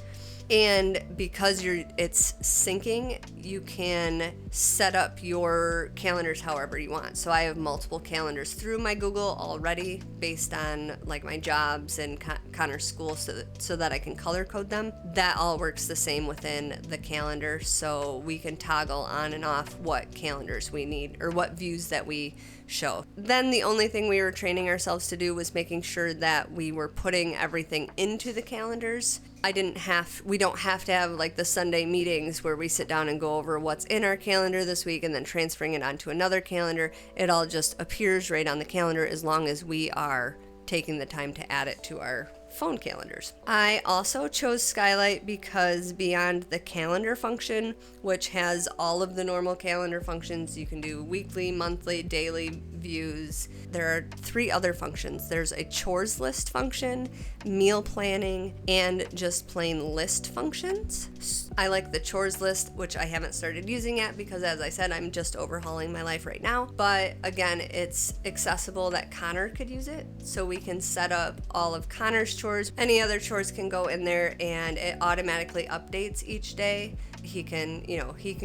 S2: And because it's syncing, you can set up your calendars however you want. So I have multiple calendars through my Google already based on my jobs and Connor's school so that I can color code them. That all works the same within the calendar, so we can toggle on and off what calendars we need or what views that we show. Then the only thing we were training ourselves to do was making sure that we were putting everything into the calendars. We don't have to have the Sunday meetings where we sit down and go over what's in our calendar this week and then transferring it onto another calendar. It all just appears right on the calendar as long as we are taking the time to add it to our phone calendars. I also chose Skylight because beyond the calendar function, which has all of the normal calendar functions, you can do weekly, monthly, daily views. There are 3 other functions. There's a chores list function, meal planning, and just plain list functions. I like the chores list, which I haven't started using yet because, as I said, I'm just overhauling my life right now. But again, it's accessible that Connor could use it, so we can set up all of Connor's chores. Any other chores can go in there and it automatically updates each day. He can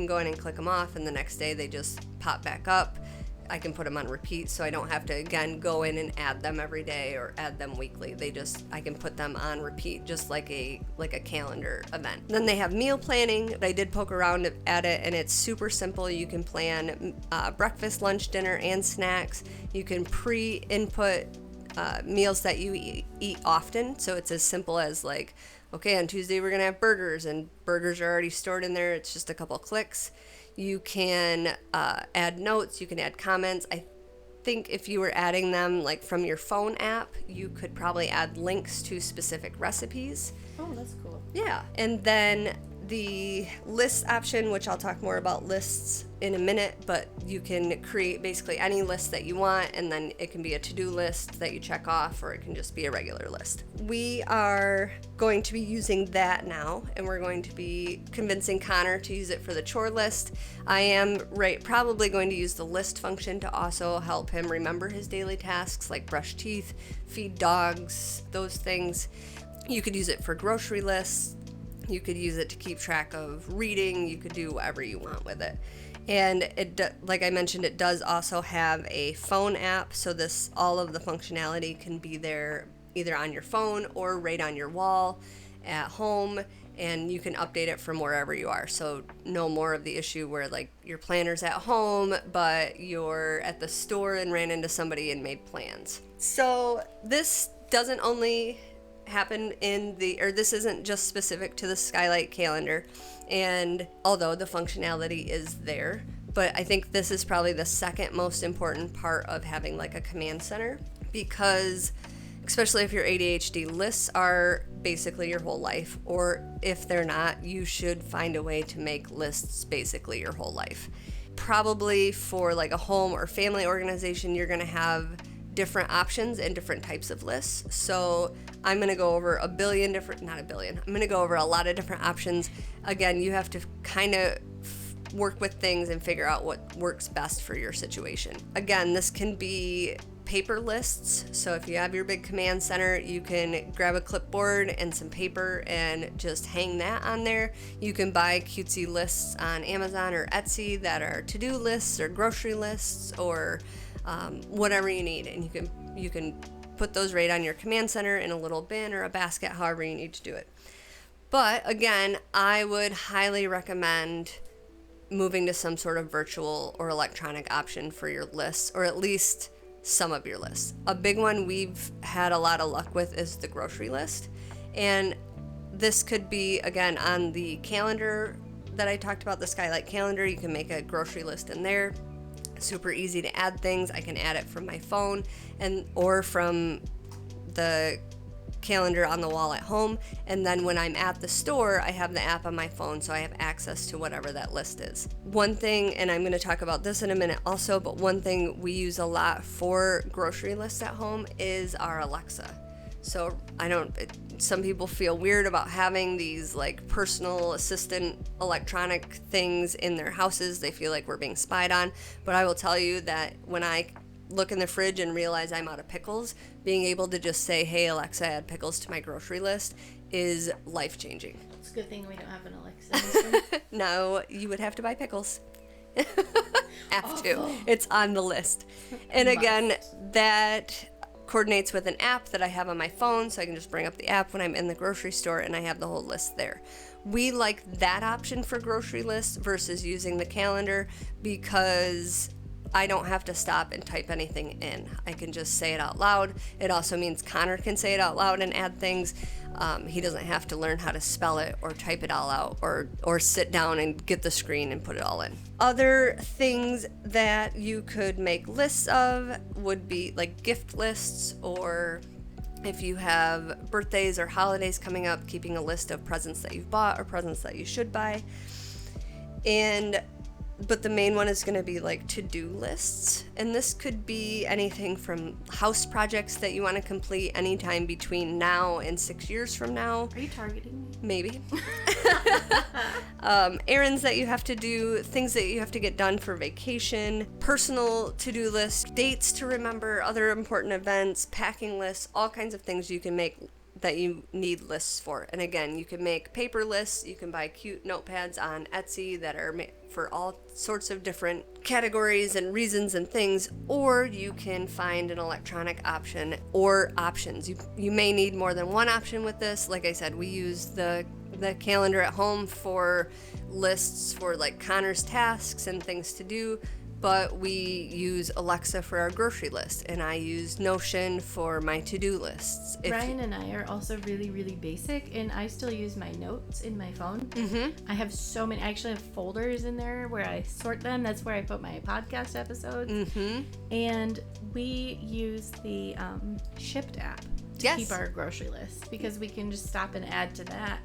S2: go in and click them off, and the next day they just pop back up. I can put them on repeat, so I don't have to again go in and add them every day or add them weekly. I can put them on repeat, just like a calendar event. Then they have meal planning. I did poke around at it, and it's super simple. You can plan breakfast, lunch, dinner, and snacks. You can pre-input meals that you eat often, so it's as simple as okay, on Tuesday we're gonna have burgers, and burgers are already stored in there. It's just a couple clicks. You can add notes, you can add comments. I think if you were adding them from your phone app, you could probably add links to specific recipes.
S1: Oh, that's cool.
S2: Yeah. And then the list option, which I'll talk more about lists in a minute, but you can create basically any list that you want, and then it can be a to-do list that you check off, or it can just be a regular list. We are going to be using that now, and we're going to be convincing Connor to use it for the chore list. I am probably going to use the list function to also help him remember his daily tasks, like brush teeth, feed dogs, those things. You could use it for grocery lists. You could use it to keep track of reading. You could do whatever you want with it. And like I mentioned, it does also have a phone app. So all of the functionality can be there either on your phone or right on your wall at home. And you can update it from wherever you are. So no more of the issue where like your planner's at home, but you're at the store and ran into somebody and made plans. So this doesn't only happen this isn't just specific to the Skylight calendar, and although the functionality is there, but I think this is probably the second most important part of having like a command center, because especially if you're ADHD, lists are basically your whole life, or if they're not, you should find a way to make lists basically your whole life. Probably for like a home or family organization, you're going to have different options and different types of lists. So I'm going to go over I'm going to go over a lot of different options. Again, you have to kind of work with things and figure out what works best for your situation. Again, this can be paper lists. So if you have your big command center, you can grab a clipboard and some paper and just hang that on there. You can buy cutesy lists on Amazon or Etsy that are to-do lists or grocery lists or whatever you need, and you can put those right on your command center in a little bin or a basket, however you need to do it. But again, I would highly recommend moving to some sort of virtual or electronic option for your lists, or at least some of your lists. A big one we've had a lot of luck with is the grocery list, and this could be, again, on the calendar that I talked about, the Skylight calendar. You can make a grocery list in there. Super easy to add things. I can add it from my phone or from the calendar on the wall at home, and then when I'm at the store, I have the app on my phone, so I have access to whatever that list is. One thing, and I'm going to talk about this in a minute also, but one thing we use a lot for grocery lists at home is our Alexa. So some people feel weird about having these like personal assistant electronic things in their houses. They feel like we're being spied on. But I will tell you that when I look in the fridge and realize I'm out of pickles, being able to just say, "Hey Alexa, add pickles to my grocery list," is life-changing.
S1: It's a good thing we don't have an Alexa in this room.
S2: No, you would have to buy pickles. It's on the list. And again, that coordinates with an app that I have on my phone, so I can just bring up the app when I'm in the grocery store and I have the whole list there. We like that option for grocery lists versus using the calendar, because I don't have to stop and type anything in. I can just say it out loud. It also means Connor can say it out loud and add things. He doesn't have to learn how to spell it or type it all out or sit down and get the screen and put it all in. Other things that you could make lists of would be like gift lists, or if you have birthdays or holidays coming up, keeping a list of presents that you've bought or presents that you should buy. But the main one is going to be like to-do lists. And this could be anything from house projects that you want to complete anytime between now and 6 years from now.
S1: Are you targeting me?
S2: Maybe. Errands that you have to do, things that you have to get done for vacation, personal to-do lists, dates to remember, other important events, packing lists, all kinds of things you can make that you need lists for. And again, you can make paper lists. You can buy cute notepads on Etsy that are for all sorts of different categories and reasons and things, or you can find an electronic option or options. You may need more than one option with this. Like I said, we use the calendar at home for lists for like Connor's tasks and things to do, but we use Alexa for our grocery list, and I use Notion for my to-do lists.
S1: Ryan and I are also really, really basic, and I still use my notes in my phone. Mm-hmm. I have so many. I actually have folders in there where I sort them. That's where I put my podcast episodes. Mm-hmm. And we use the Shipped app. to
S2: Yes.
S1: keep our grocery list, because we can just stop and add to that.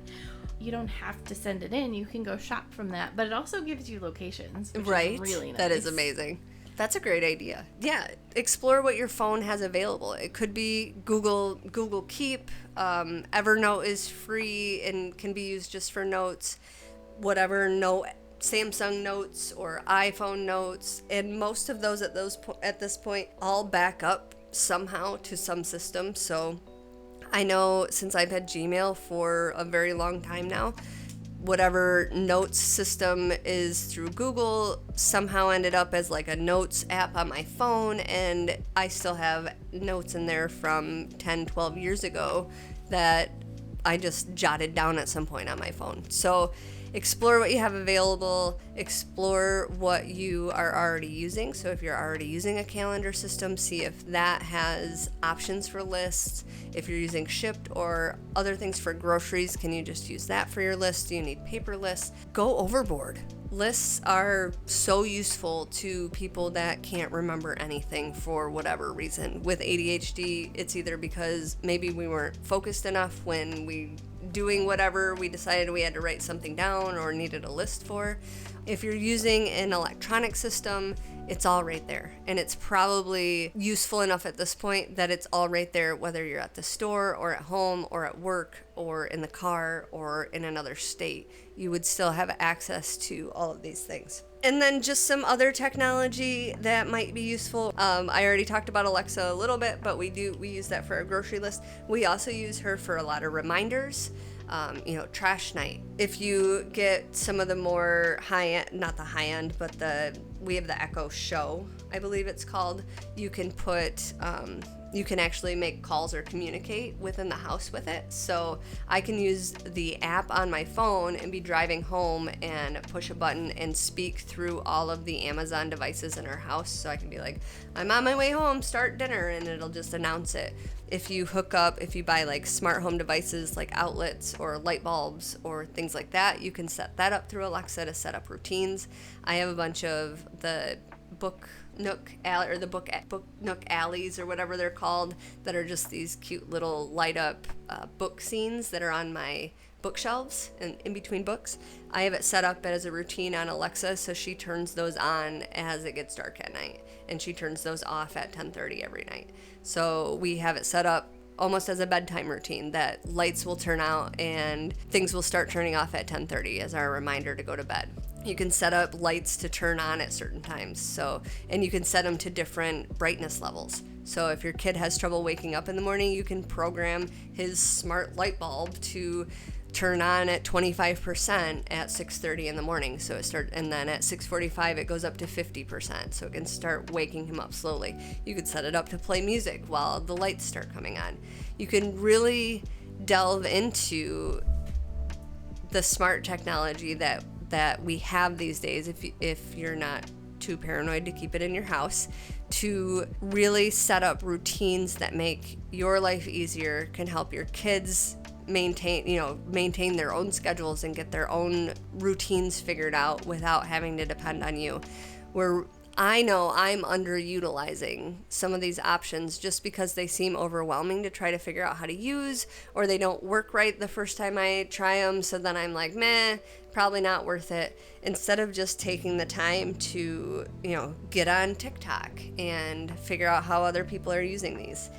S1: You don't have to send it in. You can go shop from that. But it also gives you locations, which
S2: Right.
S1: is really nice.
S2: That is amazing. That's a great idea. Yeah, explore what your phone has available. It could be Google Keep. Evernote is free and can be used just for notes. Whatever note, Samsung Notes or iPhone Notes, and most of those at this point all back up somehow to some system. So I know since I've had Gmail for a very long time now, whatever notes system is through Google somehow ended up as like a notes app on my phone, and I still have notes in there from 10, 12 years ago that I just jotted down at some point on my phone. So explore what you have available, explore what you are already using. So if you're already using a calendar system, see if that has options for lists. If you're using Shipt or other things for groceries, can you just use that for your list? Do you need paper lists? Go overboard. Lists are so useful to people that can't remember anything for whatever reason. With ADHD, it's either because maybe we weren't focused enough when we doing whatever we decided we had to write something down or needed a list for. If you're using an electronic system, it's all right there. And it's probably useful enough at this point that it's all right there, whether you're at the store or at home or at work or in the car or in another state. You would still have access to all of these things. And then just some other technology that might be useful. I already talked about Alexa a little bit, but we use that for our grocery list. We also use her for a lot of reminders. Trash night. If you get some of the more high-end, not the high-end, but we have the Echo Show, I believe it's called. You can you can actually make calls or communicate within the house with it. So I can use the app on my phone and be driving home and push a button and speak through all of the Amazon devices in our house. So I can be like, I'm on my way home, start dinner, and it'll just announce it. If you buy like smart home devices like outlets or light bulbs or things like that, you can set that up through Alexa to set up routines. I have a bunch of the Book Nook alleys or whatever they're called that are just these cute little light up book scenes that are on my bookshelves and in between books. I have it set up as a routine on Alexa, so she turns those on as it gets dark at night, and she turns those off at 10:30 every night. So we have it set up almost as a bedtime routine that lights will turn out and things will start turning off at 10:30 as our reminder to go to bed. You can set up lights to turn on at certain times, and you can set them to different brightness levels. So if your kid has trouble waking up in the morning, you can program his smart light bulb to turn on at 25% at 6:30 in the morning. And then at 6:45 it goes up to 50%, so it can start waking him up slowly. You could set it up to play music while the lights start coming on. You can really delve into the smart technology that we have these days, if you're not too paranoid to keep it in your house, to really set up routines that make your life easier, can help your kids maintain their own schedules and get their own routines figured out without having to depend on you. Where I know I'm underutilizing some of these options just because they seem overwhelming to try to figure out how to use, or they don't work right the first time I try them, so then I'm like, meh, probably not worth it. Instead of just taking the time to, get on TikTok and figure out how other people are using these.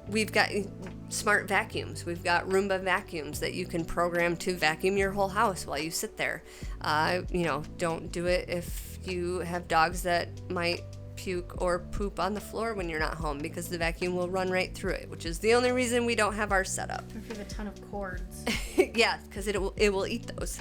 S2: We've got smart vacuums. We've got Roomba vacuums that you can program to vacuum your whole house while you sit there. Don't do it if you have dogs that might puke or poop on the floor when you're not home, because the vacuum will run right through it, which is the only reason we don't have ours set up.
S1: If you have a ton of cords.
S2: Yeah, because it will eat those.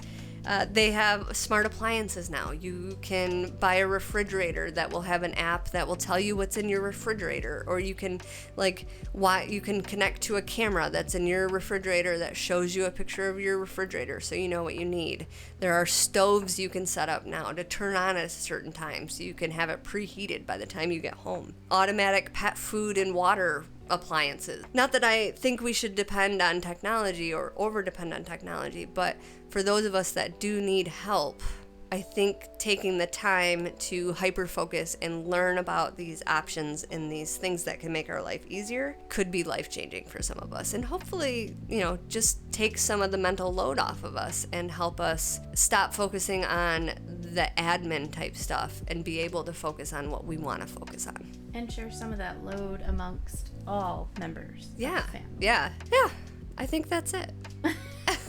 S2: They have smart appliances now. You can buy a refrigerator that will have an app that will tell you what's in your refrigerator, or you can you can connect to a camera that's in your refrigerator that shows you a picture of your refrigerator so you know what you need. There are stoves you can set up now to turn on at a certain time so you can have it preheated by the time you get home. Automatic pet food and water appliances. Not that I think we should depend on technology or over depend on technology, but for those of us that do need help I think taking the time to hyper-focus and learn about these options and these things that can make our life easier could be life-changing for some of us. And hopefully, just take some of the mental load off of us and help us stop focusing on the admin type stuff and be able to focus on what we want to focus on.
S1: And share some of that load amongst all members of the family.
S2: Yeah. I think that's it.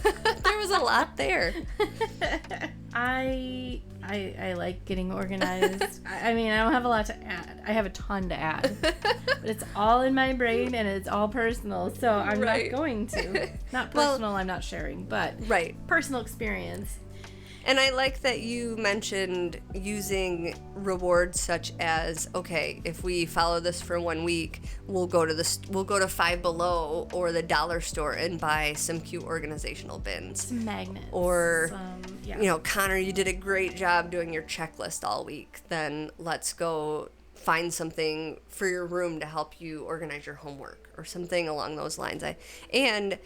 S2: There was a lot there.
S1: I like getting organized. I mean, I don't have a lot to add. I have a ton to add. But it's all in my brain and it's all personal. So I'm not going to. Not personal, I'm not sharing, but personal experience.
S2: And I like that you mentioned using rewards such as, okay, if we follow this for 1 week, we'll go to Five Below or the dollar store and buy some cute organizational bins.
S1: Some magnets.
S2: Or, Connor, you did a great job doing your checklist all week. Then let's go find something for your room to help you organize your homework or something along those lines. And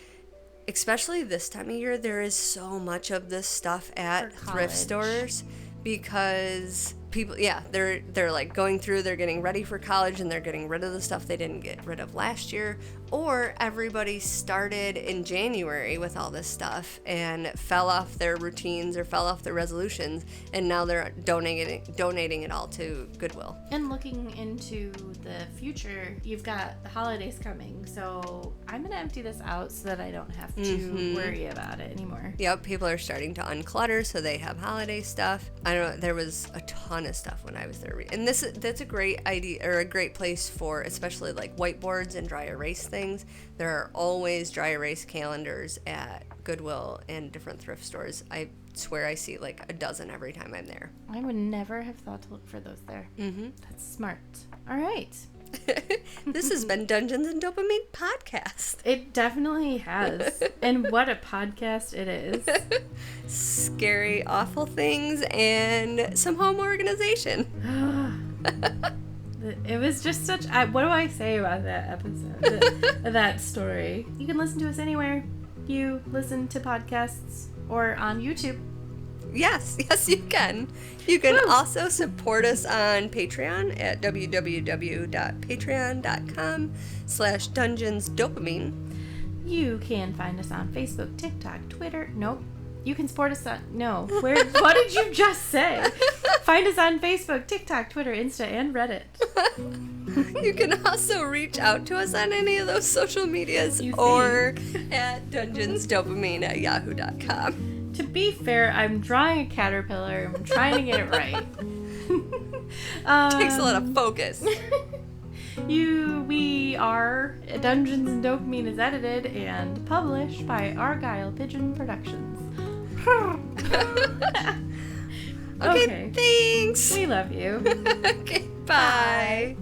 S2: especially this time of year, there is so much of this stuff at thrift stores because people, they're like going through, they're getting ready for college and they're getting rid of the stuff they didn't get rid of last year. Or everybody started in January with all this stuff and fell off their routines or fell off their resolutions, and now they're donating it all to Goodwill.
S1: And looking into the future, you've got the holidays coming, so I'm going to empty this out so that I don't have to worry about it anymore.
S2: Yep, people are starting to unclutter, so they have holiday stuff. I don't know, there was a ton of stuff when I was there. And that's a great idea, or a great place for especially like whiteboards and dry erase things. There are always dry erase calendars at Goodwill and different thrift stores. I swear I see like a dozen every time I'm there.
S1: I would never have thought to look for those there. That's smart. All right.
S2: This has been Dungeons and Dopamine Podcast.
S1: It definitely has. And what a podcast it is.
S2: Scary, awful things and some home organization.
S1: It was just such... what do I say about that episode? that story. You can listen to us anywhere you listen to podcasts or on YouTube.
S2: Yes, you can. You can also support us on Patreon at www.patreon.com/dungeonsdopamine.
S1: You can find us on Facebook, TikTok, Twitter. Nope. You can support us on... No. What did you just say? Find us on Facebook, TikTok, Twitter, Insta, and Reddit.
S2: You can also reach out to us on any of those social medias or at dungeonsdopamine@yahoo.com.
S1: To be fair, I'm drawing a caterpillar. I'm trying to get it right.
S2: Takes a lot of focus.
S1: We are Dungeons and Dopamine is edited and published by Argyle Pigeon Productions.
S2: Okay, thanks.
S1: We love you.
S2: Okay, bye.